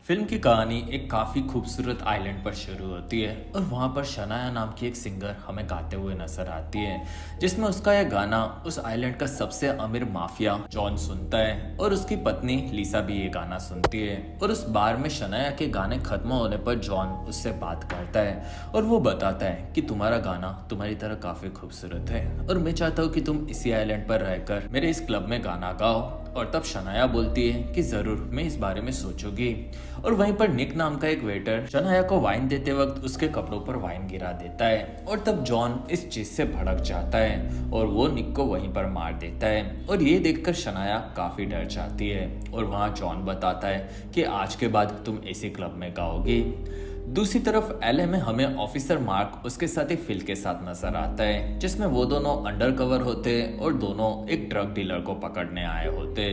Film की कहानी एक काफ़ी खूबसूरत आइलैंड पर शुरू होती है और वहाँ पर शनाया नाम की एक सिंगर हमें गाते हुए नजर आती है, जिसमें उसका यह गाना उस आइलैंड का सबसे अमीर माफिया जॉन सुनता है और उसकी पत्नी लिसा भी ये गाना सुनती है। और उस बार में शनाया के गाने खत्म होने पर जॉन उससे बात करता है और वो बताता है कि तुम्हारा गाना तुम्हारी तरह काफ़ी खूबसूरत है और मैं चाहता हूँ कि तुम इसी आइलैंड पर रहकर मेरे इस क्लब में गाना गाओ। और तब शनाया बोलती है कि जरूर मैं इस बारे में सोचूंगी। और वहीं पर निक नाम का एक वेटर शनाया को वाइन देते वक्त उसके कपड़ों पर वाइन गिरा देता है और तब जॉन इस चीज से भड़क जाता है और वो निक को वहीं पर मार देता है। और ये देखकर शनाया काफी डर जाती है और वहाँ जॉन बताता है कि आज के बाद तुम इसी क्लब में गाओगी। दूसरी तरफ एलए में हमें ऑफिसर मार्क उसके साथ एक फिल के साथ नजर आता है, जिसमें वो दोनों अंडरकवर होते और दोनों एक ड्रग डीलर को पकड़ने आए होते,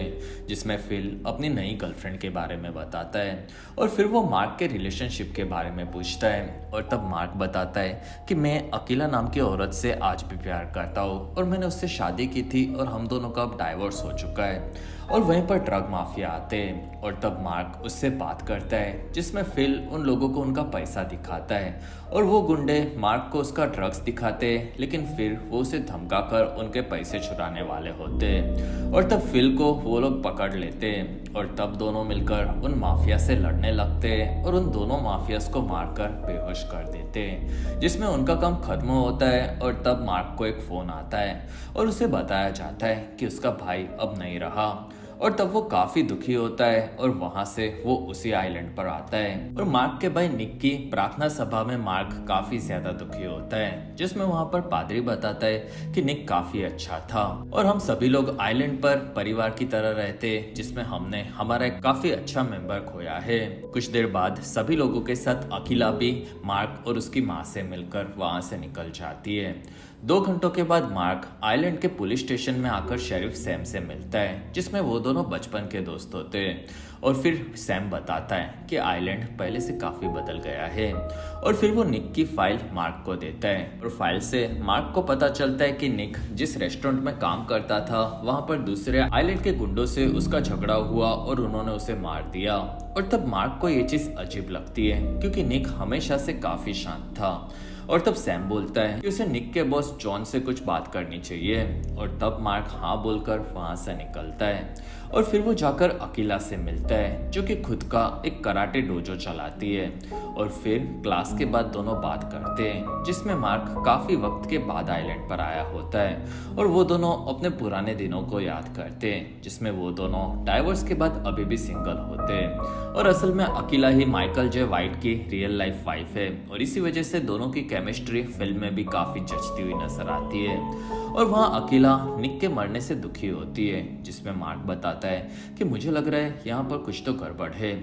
जिसमें फिल अपनी नई गर्लफ्रेंड के बारे में बताता है और फिर वो मार्क के रिलेशनशिप के बारे में पूछता है। और तब मार्क बताता है कि मैं अकीला नाम की औरत से आज भी प्यार करता हूँ और मैंने उससे शादी की थी और हम दोनों का अब डाइवोर्स हो चुका है। और वहीं पर ड्रग माफिया आते हैं और तब मार्क उससे बात करता है, जिसमें फिल उन लोगों को उनका पैसा दिखाता है और वो गुंडे मार्क को उसका ड्रग्स दिखाते हैं, लेकिन फिर वो उसे धमकाकर उनके पैसे चुराने वाले होते हैं। और तब फिल को वो लोग पकड़ लेते हैं और तब दोनों मिलकर उन माफिया से लड़ने लगते हैं और उन दोनों माफियास को मारकर बेहोश कर देते हैं, जिसमें उनका काम खत्म होता है। और तब मार्क को एक फोन आता है और उसे बताया जाता है कि उसका भाई अब नहीं रहा और तब वो काफी दुखी होता है और वहां से वो उसी आइलैंड पर आता है। और मार्क के भाई निक की प्रार्थना सभा में मार्क काफी ज्यादा दुखी होता है, जिसमें वहां पर पादरी बताता है कि निक काफी अच्छा था और हम सभी लोग आइलैंड पर परिवार की तरह रहते, जिसमें हमने हमारा एक काफी अच्छा मेंबर खोया है। कुछ देर बाद सभी लोगों के साथ अकेला भी मार्क और उसकी माँ से मिलकर वहां से निकल जाती है। 2 घंटों के बाद मार्क आइलैंड के पुलिस स्टेशन में आकर शेरिफ सैम से मिलता है, जिसमें वो दोनों बचपन के दोस्त होते हैं। और फिर सैम बताता है कि आइलैंड पहले से काफी बदल गया है। और फिर वो निक की फाइल मार्क को देता है और फाइल से मार्क को पता चलता है कि निक जिस रेस्टोरेंट में काम करता था वहां पर दूसरे आइलैंड के गुंडों से उसका झगड़ा हुआ और उन्होंने उसे मार दिया। और तब मार्क को ये चीज अजीब लगती है, क्योंकि निक हमेशा से काफी शांत था। और तब सैम बोलता है कि उसे निक के बॉस जॉन से कुछ बात करनी चाहिए और तब मार्क हाँ बोलकर वहां से निकलता है। और फिर वो जाकर अकेला से मिलता है, जो कि खुद का एक कराटे डोजो चलाती है। और फिर क्लास के बाद दोनों बात करते हैं, जिसमें मार्क काफी वक्त के बाद आइलैंड पर आया होता है और वो दोनों अपने पुराने दिनों को याद करते हैं, जिसमें वो दोनों डाइवोर्स के बाद अभी भी सिंगल होते हैं। और असल में अकेला ही माइकल जे वाइट की रियल लाइफ वाइफ है और इसी वजह से दोनों की केमिस्ट्री फिल्म में भी काफी जचती हुई नजर आती है। और वहाँ अकेला निक के मरने से दुखी होती है, जिसमें मार्क बताता है कि मुझे लग रहा है यहाँ पर कुछ तो गड़बड़ है।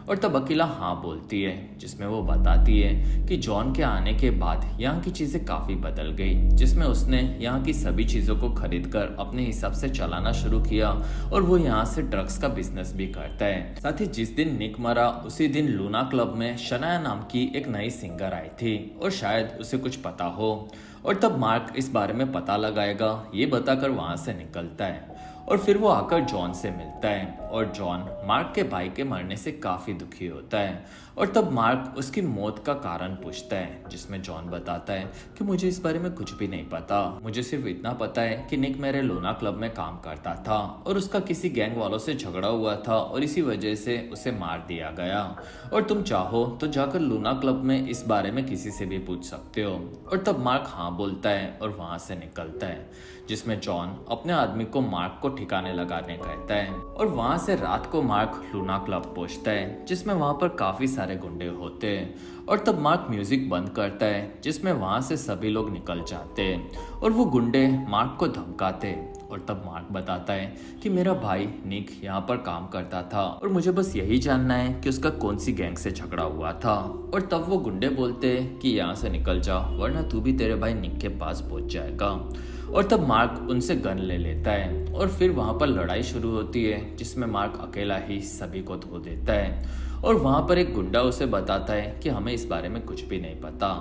और तब अकेला हाँ बोलती है, जिसमें वो बताती है कि जॉन के आने के बाद यहाँ की चीजें काफी बदल गई, जिसमें उसने यहाँ की सभी चीजों को खरीदकर अपने हिसाब से चलाना शुरू किया और वो यहाँ से ड्रग्स का बिजनेस भी करता है। साथ ही जिस दिन निक मरा उसी दिन लूना क्लब में शनाया नाम की एक नई सिंगर आई थी और शायद उसे कुछ पता हो। और तब मार्क इस बारे में पता लगाएगा ये बताकर वहां से निकलता है और फिर वो आकर जॉन से मिलता है और जॉन मार्क के भाई के मरने से काफी दुखी होता है। और तब मार्क उसकी मौत का कारण पूछता है, जिसमें जॉन बताता है कि मुझे इस बारे में कुछ भी नहीं पता, मुझे सिर्फ इतना पता है कि निक मेरे लूना क्लब में काम करता था और उसका किसी गैंग वालों से झगड़ा हुआ था और इसी वजह से उसे मार दिया गया। और तुम चाहो तो जाकर लूना क्लब में इस बारे में किसी से भी पूछ सकते हो। और तब मार्क हाँ बोलता है और वहां से निकलता है, जिसमें जॉन अपने आदमी को मार्क को ठिकाने लगाने कहता है। और वहां से रात को मार्क लूना क्लब पहुंचता है, जिसमें वहां पर काफी सारे गुंडे होते हैं। और तब मार्क म्यूजिक बंद करता है, जिसमें वहां से सभी लोग निकल जाते हैं और वो गुंडे मार्क को धमकाते। और तब मार्क बताता है कि मेरा भाई निक यहाँ पर काम करता था और मुझे बस यही जानना है कि उसका कौन सी गैंग से झगड़ा हुआ था। और तब वो गुंडे बोलते हैं कि यहाँ से निकल जा, वरना तू भी तेरे भाई निक के पास पहुंच जाएगा। और तब मार्क उनसे गन ले लेता है और फिर वहां पर लड़ाई शुरू होती है, जिसमें मार्क अकेला ही सभी को धो देता है। और वहाँ पर एक गुंडा उसे बताता है कि हमें इस बारे में कुछ भी नहीं पता।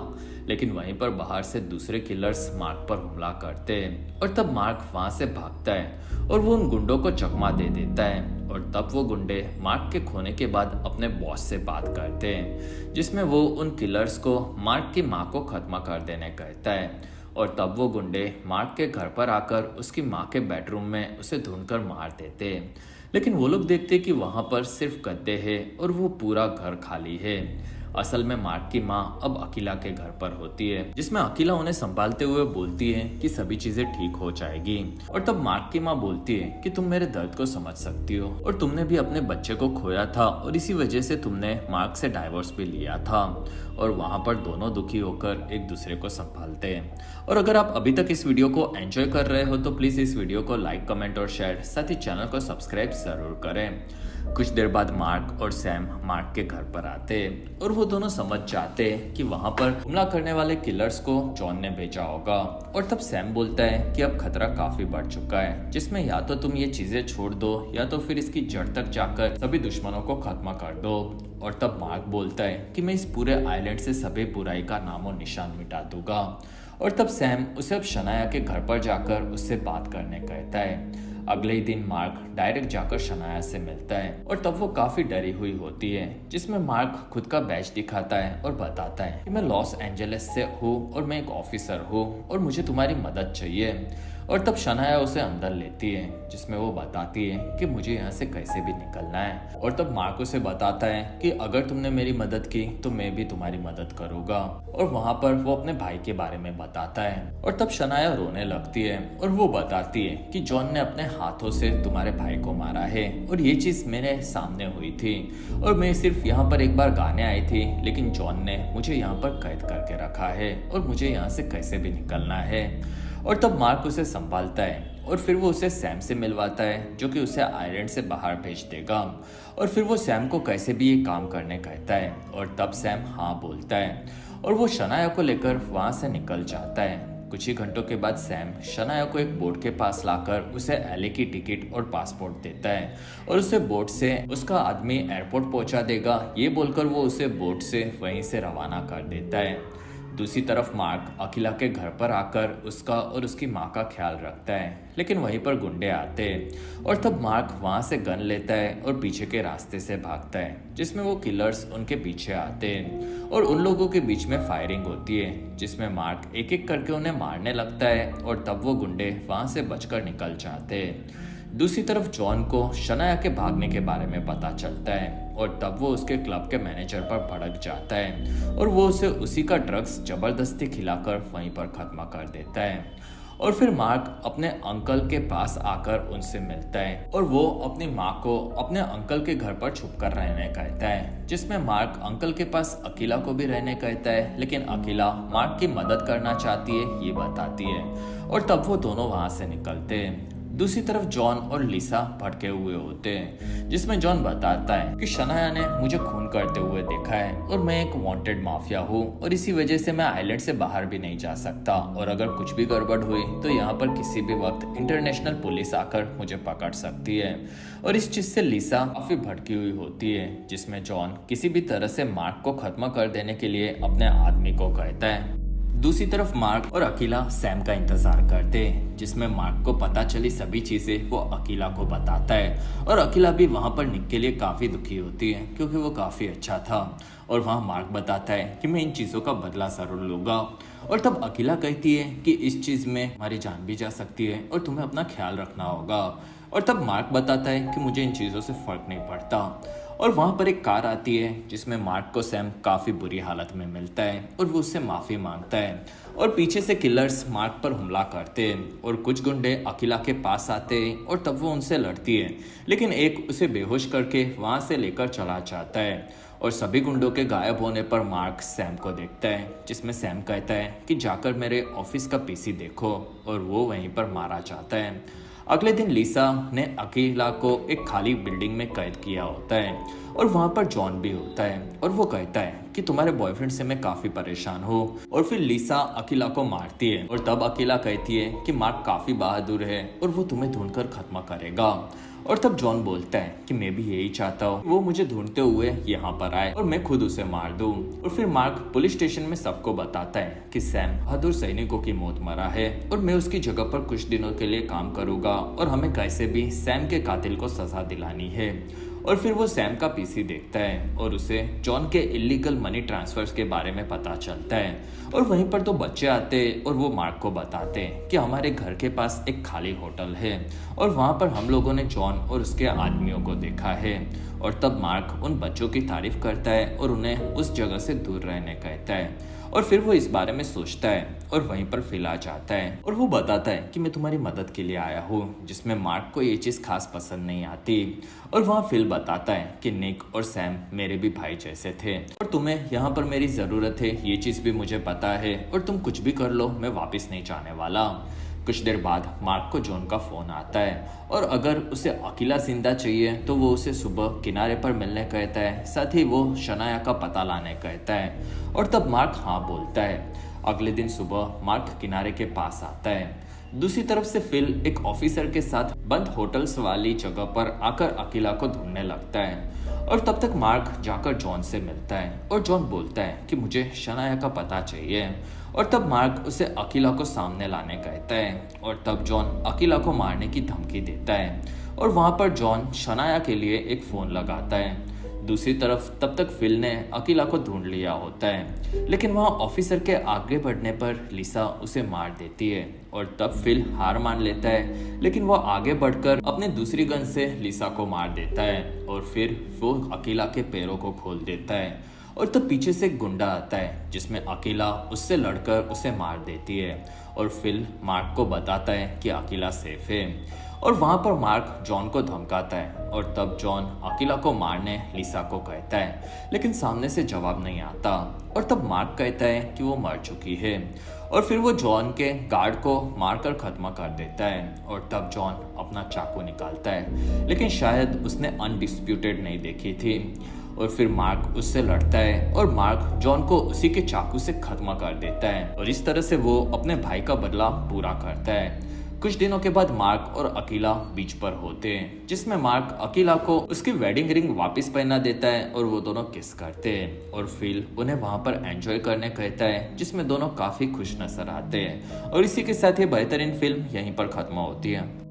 लेकिन वहीं पर बाहर से दूसरे किलर्स मार्क पर हमला करते हैं और तब मार्क वहाँ से भागता है और वो उन गुंडों को चकमा दे देता है। और तब वो गुंडे मार्क के खोने के बाद अपने बॉस से बात करते हैं, जिसमें वो उन किलर्स को मार्क की माँ को खत्म कर देने कहता है। और तब वो गुंडे मार्क के घर पर आकर उसकी माँ के बेडरूम में उसे ढूंढकर मार देते हैं। लेकिन वो लोग देखते कि वहाँ पर सिर्फ गद्दे हैं और वो पूरा घर खाली है। असल में मार्क की माँ अब अकीला के घर पर होती है, जिसमें अकीला उन्हें संभालते हुए बोलती है कि सभी चीजें ठीक हो जाएगी। और तब मार्क की माँ बोलती है कि तुम मेरे दर्द को समझ सकती हो और तुमने भी अपने बच्चे को खोया था और इसी वजह से तुमने मार्क से डाइवोर्स भी लिया था। और वहाँ पर दोनों दुखी होकर एक दूसरे को संभालते हैं। और अगर आप अभी तक इस वीडियो को एंजॉय कर रहे हो तो प्लीज इस वीडियो को लाइक, कमेंट और शेयर, साथ ही चैनल को सब्सक्राइब जरूर करें। कुछ देर बाद मार्क और सैम मार्क के घर पर आते हैं और वो दोनों समझ जाते हैं कि वहाँ पर हमला करने वाले किलर्स को जॉन ने भेजा होगा। और तब सैम बोलता है कि अब खतरा काफी बढ़ चुका है, जिसमें या तो तुम ये चीजें छोड़ दो या तो फिर इसकी जड़ तक जाकर सभी दुश्मनों को खत्म कर दो। और तब मार्क बोलता है कि मैं इस पूरे आइलैंड से सभी बुराई का नामो निशान मिटा दूंगा। और तब सैम उसे अब शनाया के घर पर जाकर उससे बात करने कहता है। अगले ही दिन मार्क डायरेक्ट जाकर शनाया से मिलता है और तब वो काफी डरी हुई होती है, जिसमें मार्क खुद का बैज दिखाता है और बताता है कि मैं लॉस एंजलिस से हूँ और मैं एक ऑफिसर हूँ और मुझे तुम्हारी मदद चाहिए। और तब शनाया उसे अंदर लेती है, जिसमें वो बताती है कि मुझे यहाँ से कैसे भी निकलना है। और तब मार्क उसे बताता है कि अगर तुमने मेरी मदद की तो मैं भी तुम्हारी मदद करूंगा। और वहाँ पर वो अपने भाई के बारे में बताता है। और तब शनाया रोने लगती है और वो बताती है कि जॉन ने अपने हाथों से तुम्हारे भाई को मारा है और ये चीज मेरे सामने हुई थी और मैं सिर्फ यहाँ पर एक बार गाने आई थी, लेकिन जॉन ने मुझे यहाँ पर कैद करके रखा है और मुझे यहाँ से कैसे भी निकलना है। और तब मार्क उसे संभालता है और फिर वो उसे सैम से मिलवाता है, जो कि उसे आइलैंड से बाहर भेज देगा। और फिर वो सैम को कैसे भी ये काम करने कहता है और तब सैम हाँ बोलता है और वो शनाया को लेकर वहाँ से निकल जाता है। कुछ ही घंटों के बाद सैम शनाया को एक बोट के पास लाकर उसे एले की टिकट और पासपोर्ट देता है और उसे बोट से उसका आदमी एयरपोर्ट पहुंचा देगा, ये बोलकर वो उसे बोट से वहीं से रवाना कर देता है। दूसरी तरफ मार्क अकीला के घर पर आकर उसका और उसकी माँ का ख्याल रखता है, लेकिन वहीं पर गुंडे आते हैं और तब मार्क वहाँ से गन लेता है और पीछे के रास्ते से भागता है, जिसमें वो किलर्स उनके पीछे आते हैं और उन लोगों के बीच में फायरिंग होती है, जिसमें मार्क एक एक करके उन्हें मारने लगता है और तब वो गुंडे वहाँ से बचकर निकल जाते हैं। दूसरी तरफ जॉन को शनाया के भागने के बारे में पता चलता है और तब वो उसके क्लब के मैनेजर पर भड़क जाता है और वो उसे उसी का ड्रग्स जबरदस्ती खिलाकर वहीं पर खत्म कर देता है। और फिर मार्क अपने अंकल के पास आकर उनसे मिलता है और वो अपनी माँ को अपने अंकल के घर पर छुप कर रहने कहता है, जिसमें मार्क अंकल के पास अकीला को भी रहने कहता है, लेकिन अकीला मार्क की मदद करना चाहती है ये बताती है। और तब वो दोनों वहाँ से निकलते हैं। दूसरी तरफ जॉन और लिसा भटके हुए होते हैं, जिसमें जॉन बताता है कि शनाया ने मुझे खून करते हुए देखा है और मैं एक वांटेड माफिया हूँ और इसी वजह से मैं आइलैंड से बाहर भी नहीं जा सकता और अगर कुछ भी गड़बड़ हुई तो यहाँ पर किसी भी वक्त इंटरनेशनल पुलिस आकर मुझे पकड़ सकती है। और इस चीज से लिसा काफी भटकी हुई होती है, जिसमें जॉन किसी भी तरह से मार्क को खत्म कर देने के लिए अपने आदमी को कहता है। दूसरी तरफ मार्क और अकीला सैम का इंतजार करते हैं, जिसमें मार्क को पता चली सभी चीजें वो अकीला को बताता है और अकीला भी वहाँ पर निक के लिए काफी दुखी होती है, क्योंकि वो काफी अच्छा था। और वहाँ मार्क बताता है कि मैं इन चीजों का बदला जरूर लूंगा। और तब अकीला कहती है कि इस चीज में हमारी जान भी जा सकती है और तुम्हें अपना ख्याल रखना होगा। और तब मार्क बताता है कि मुझे इन चीजों से फर्क नहीं पड़ता। और वहाँ पर एक कार आती है, जिसमें मार्क को सैम काफी बुरी हालत में मिलता है और वो उससे माफी मांगता है और पीछे से किलर्स मार्क पर हमला करते हैं और कुछ गुंडे अकीला के पास आते हैं और तब वो उनसे लड़ती है, लेकिन एक उसे बेहोश करके वहाँ से लेकर चला जाता है। और सभी गुंडों के गायब होने पर मार्क सैम को देखता है, जिसमें सैम कहता है कि जाकर मेरे ऑफिस का पीसी देखो, और वो वहीं पर मारा जाता है। अगले दिन लिसा ने अकीला को एक खाली बिल्डिंग में कैद किया होता है और वहाँ पर जॉन भी होता है और वो कहता है कि तुम्हारे बॉयफ्रेंड से मैं काफी परेशान हूँ। और फिर लिसा अकीला को मारती है और तब अकीला कहती है कि मार्क काफी बहादुर है और वो तुम्हें ढूंढकर खत्म करेगा। और तब जॉन बोलता है कि मैं भी यही चाहता हूँ वो मुझे ढूंढते हुए यहाँ पर आए और मैं खुद उसे मार दूं। और फिर मार्क पुलिस स्टेशन में सबको बताता है कि सैम बहादुर सैनिकों की मौत मरा है और मैं उसकी जगह पर कुछ दिनों के लिए काम करूंगा और हमें कैसे भी सैम के कातिल को सजा दिलानी है। और फिर वो सैम का पीसी देखता है और उसे जॉन के इलीगल मनी ट्रांसफर्स के बारे में पता चलता है। और वहीं पर तो बच्चे आते और वो मार्क को बताते कि हमारे घर के पास एक खाली होटल है और वहाँ पर हम लोगों ने जॉन और उसके आदमियों को देखा है। और तब मार्क उन बच्चों की तारीफ करता है और उन्हें उस जगह से दूर रहने कहता है। और फिर वो इस बारे में सोचता है और वहीं पर फिल आ जाता है और वो बताता है कि मैं तुम्हारी मदद के लिए आया हूँ, जिसमें मार्क को ये चीज़ खास पसंद नहीं आती। और वहाँ फिल बताता है कि निक और सैम मेरे भी भाई जैसे थे और तुम्हें यहाँ पर मेरी ज़रूरत है, ये चीज़ भी मुझे पता है और तुम कुछ भी कर लो, मैं वापस नहीं जाने वाला। कुछ देर बाद मार्क को जॉन का फोन आता है और अगर उसे अकेला जिंदा चाहिए तो वो उसे सुबह किनारे पर मिलने कहता है, साथ ही वो शनाया का पता लाने कहता है। और तब मार्क हाँ बोलता है। अगले दिन सुबह मार्क किनारे के पास आता है। दूसरी तरफ से फिल एक ऑफिसर के साथ बंद होटल्स वाली जगह पर आकर अकेला को ढूंढने लगता है। और तब तक मार्क जाकर जॉन से मिलता है और जॉन बोलता है कि मुझे शनाया का पता चाहिए। और तब मार्क उसे अकीला को सामने लाने कहता है और तब जॉन अकीला को मारने की धमकी देता है। और वहाँ पर जॉन शनाया के लिए एक फ़ोन लगाता है। दूसरी तरफ तब तक फिल ने अकीला को ढूंढ लिया होता है, लेकिन वहाँ ऑफिसर के आगे बढ़ने पर लिसा उसे मार देती है। और तब फिल हार मान लेता है, लेकिन वो आगे बढ़कर अपने दूसरी गन से लिसा को मार देता है और फिर वो अकीला के पैरों को खोल देता है। और तब पीछे से एक गुंडा आता है जिसमें अकीला उससे लड़कर उसे मार देती है और फिल मार्क को बताता है कि अकीला सेफ है। और वहाँ पर मार्क जॉन को धमकाता है और तब जॉन अकीला को मारने लिसा को कहता है, लेकिन सामने से जवाब नहीं आता। और तब मार्क कहता है कि वो मर चुकी है और फिर वो जॉन के गार्ड को मारकर खत्म कर देता है। और तब जॉन अपना चाकू निकालता है, लेकिन शायद उसने अनडिस्प्यूटेड नहीं देखी थी। और फिर मार्क उससे लड़ता है और मार्क जॉन को उसी के चाकू से खत्म कर देता है और इस तरह से वो अपने भाई का बदला पूरा करता है। कुछ दिनों के बाद मार्क और अकीला बीच पर होते हैं, जिसमें मार्क अकीला को उसकी वेडिंग रिंग वापस पहना देता है और वो दोनों किस करते हैं। और फिल उन्हें वहां पर एंजॉय करने कहता है, जिसमें दोनों काफी खुश नजर आते हैं। और इसी के साथ ये बेहतरीन फिल्म यहीं पर खत्म होती है।